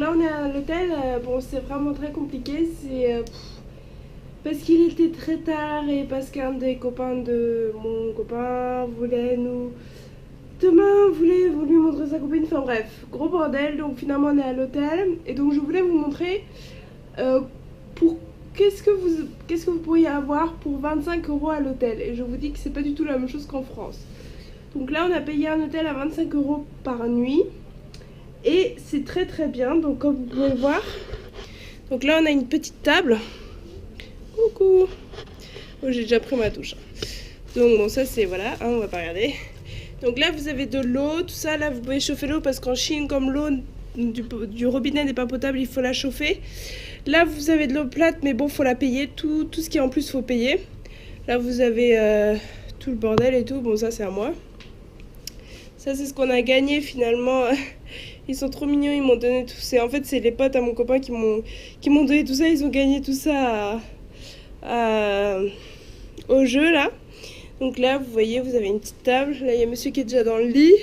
là on est à l'hôtel, bon c'est vraiment très compliqué, c'est parce qu'il était très tard et parce qu'un des copains de mon copain voulait voulait lui montrer sa copine, enfin bref, gros bordel, donc finalement on est à l'hôtel et donc je voulais vous montrer qu'est-ce que vous pourriez avoir pour 25 € à l'hôtel, et je vous dis que c'est pas du tout la même chose qu'en France. Donc là on a payé un hôtel à 25 € par nuit et c'est très très bien, donc comme vous pouvez le voir. Donc là on a une petite table. Coucou. Oh, j'ai déjà pris ma douche. Donc bon ça c'est voilà, hein, on va pas regarder. Donc là vous avez de l'eau, tout ça, là vous pouvez chauffer l'eau parce qu'en Chine comme l'eau du robinet n'est pas potable, il faut la chauffer. Là vous avez de l'eau plate mais bon faut la payer, tout ce qui est en plus faut payer. Là vous avez tout le bordel et tout, bon ça c'est à moi. Ça c'est ce qu'on a gagné finalement. Ils sont trop mignons, ils m'ont donné tout ça. En fait c'est les potes à mon copain qui m'ont donné tout ça, ils ont gagné tout ça au jeu là. Donc là vous voyez vous avez une petite table, là il y a monsieur qui est déjà dans le lit.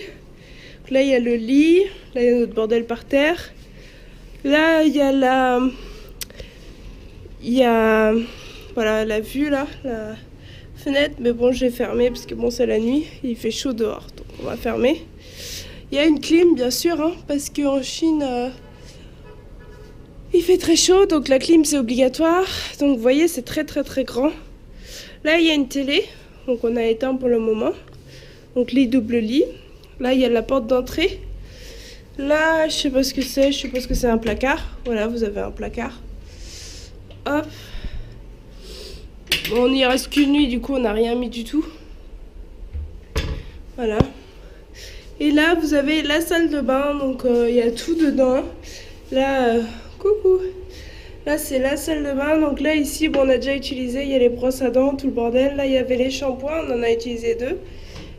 Donc là il y a le lit, là il y a notre bordel par terre. Là il y a voilà la vue là, la fenêtre, mais bon je vais fermer parce que bon c'est la nuit, il fait chaud dehors donc on va fermer. Il y a une clim bien sûr hein, parce qu'en Chine il fait très chaud donc la clim c'est obligatoire. Donc vous voyez c'est très très très grand. Là il y a une télé, donc on a éteint pour le moment. Donc lit, double lit. Là il y a la porte d'entrée. Là je sais pas ce que c'est, je suppose que c'est un placard. Voilà vous avez un placard. Hop. Bon, on n'y reste qu'une nuit du coup on n'a rien mis du tout. Voilà. Et là vous avez la salle de bain, donc il y a tout dedans. Là coucou. Là c'est la salle de bain, donc là ici bon, on a déjà utilisé, il y a les brosses à dents, tout le bordel. Là il y avait les shampoings, on en a utilisé 2.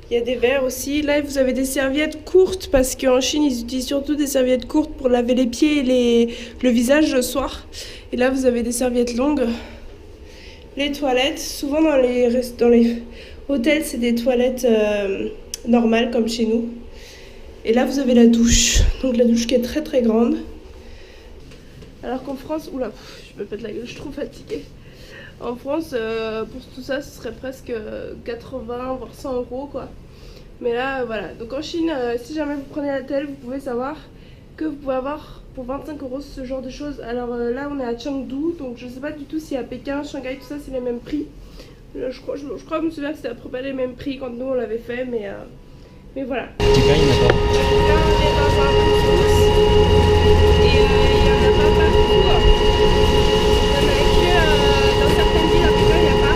Il y a des verres aussi. Là vous avez des serviettes courtes parce qu'en Chine ils utilisent surtout des serviettes courtes pour laver les pieds et le visage le soir. Et là vous avez des serviettes longues. Les toilettes, souvent dans les hôtels c'est des toilettes normales comme chez nous. Et là vous avez la douche, donc la douche qui est très très grande. Alors qu'en France, oula, je me pète la gueule, je suis trop fatiguée. En France, pour tout ça, ce serait presque 80 voire 100 € quoi. Mais là, voilà. Donc en Chine, si jamais vous prenez l'hôtel, vous pouvez savoir que vous pouvez avoir pour 25 € ce genre de choses. Alors là, on est à Chengdu, donc je sais pas du tout si à Pékin, Shanghai, tout ça, c'est les mêmes prix. Je crois que je me souviens que c'était à peu près les mêmes prix quand nous on l'avait fait, mais voilà. Et il y en a pas partout. Il y en a que dans certaines villes, à Pékin, il n'y a pas.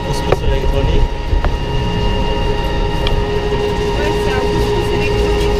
Couscous électronique. Ouais, c'est un couscous électronique.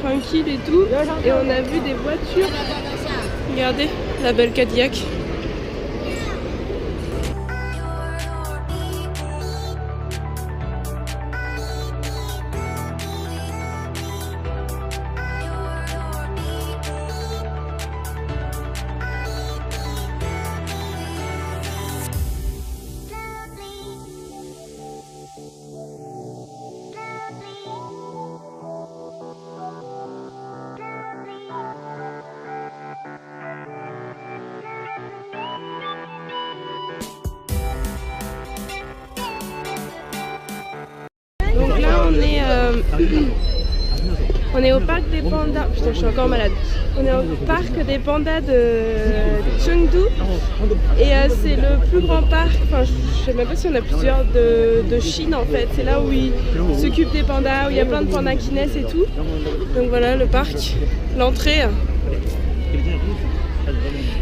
Tranquille et tout, et on a vu des voitures. Regardez la belle Cadillac. Donc là on est au parc des pandas. Putain, je suis encore malade. On est au parc des pandas de Chengdu et c'est le plus grand parc, enfin je sais même pas si on a plusieurs de Chine en fait. C'est là où ils s'occupent des pandas, où il y a plein de pandas qui naissent et tout. Donc voilà le parc, l'entrée.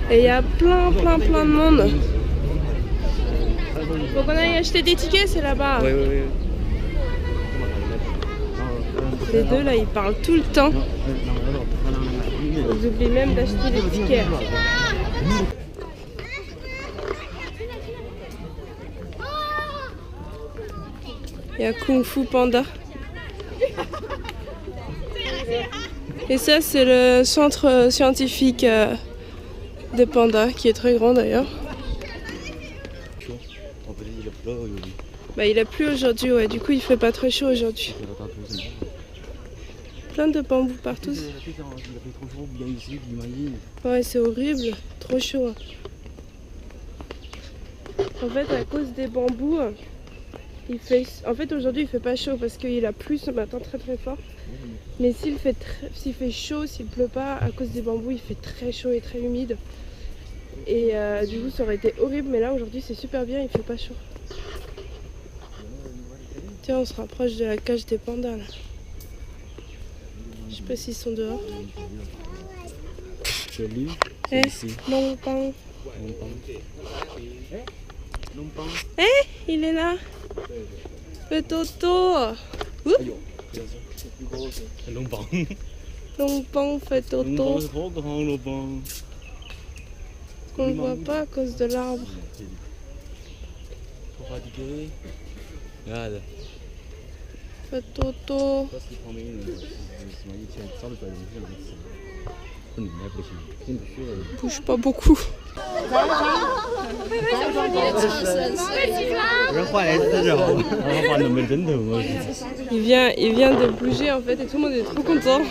Et il y a plein de monde. Faut qu'on aille acheter des tickets, c'est là-bas. Oui, oui, oui. Les deux là, ils parlent tout le temps. Ils oublient même d'acheter des tickets. Il y a Kung Fu Panda. Et ça, c'est le centre scientifique des pandas, qui est très grand d'ailleurs. Bah, il a plu aujourd'hui, ouais, du coup il fait pas très chaud aujourd'hui. Plein de bambous partout. Ouais, c'est horrible, trop chaud. En fait, à cause des bambous, en fait aujourd'hui il fait pas chaud parce qu'il a plu ce matin très très fort. Mais s'il fait chaud, s'il pleut pas, à cause des bambous, il fait très chaud et très humide. Et du coup ça aurait été horrible, mais là aujourd'hui c'est super bien, il fait pas chaud. Tiens, on se rapproche de la cage des pandas là. Je sais pas s'ils sont dehors. Joli. Eh, Longpang. Eh, il est là. Le Toto. Longpang fait Toto. On ne voit pas à cause de l'arbre. Regarde. Fait Toto. Bouge pas beaucoup. Il vient de bouger en fait et tout le monde est trop content.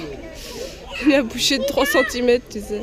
Il a bougé de 3 cm, tu sais.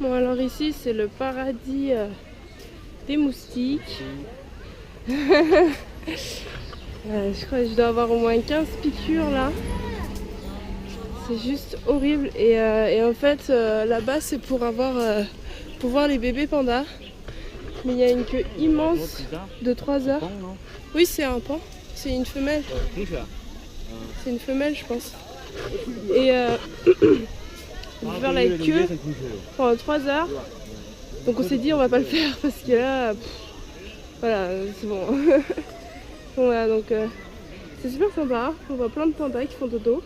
Bon, alors ici c'est le paradis des moustiques. Je crois que je dois avoir au moins 15 piqûres là. C'est juste horrible. Et en fait là-bas c'est pour voir les bébés pandas. Mais il y a une queue immense de 3 heures. Oui, c'est un pan. C'est une femelle. C'est une femelle, je pense. Et on va faire la queue pendant 3 heures. Donc on s'est dit on va pas le faire parce que là, voilà, c'est bon. Voilà, donc c'est super sympa. On voit plein de pandas qui font dodo.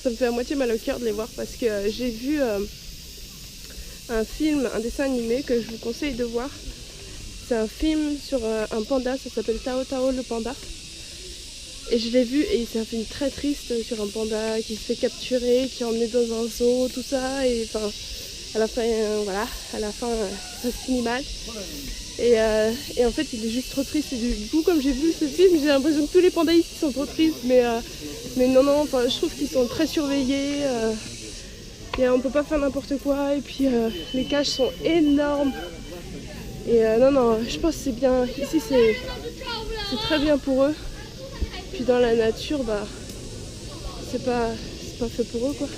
Ça me fait à moitié mal au cœur de les voir parce que j'ai vu un dessin animé que je vous conseille de voir. C'est un film sur un panda, ça s'appelle Tao Tao le panda. Et je l'ai vu et c'est un film très triste sur un panda qui se fait capturer, qui est emmené dans un zoo, tout ça. Et enfin, à la fin, voilà, à la fin, ça se finit mal. Et en fait, il est juste trop triste. Et du coup, comme j'ai vu ce film, j'ai l'impression que tous les pandas ici sont trop tristes. Mais non, enfin, je trouve qu'ils sont très surveillés. Et on peut pas faire n'importe quoi. Et puis, les cages sont énormes. Et non, je pense que c'est bien. Ici, c'est très bien pour eux. Puis dans la nature, bah c'est pas fait pour eux quoi.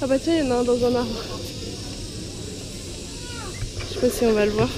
Ah bah tiens, il y en a un dans un arbre. Je sais pas si on va le voir.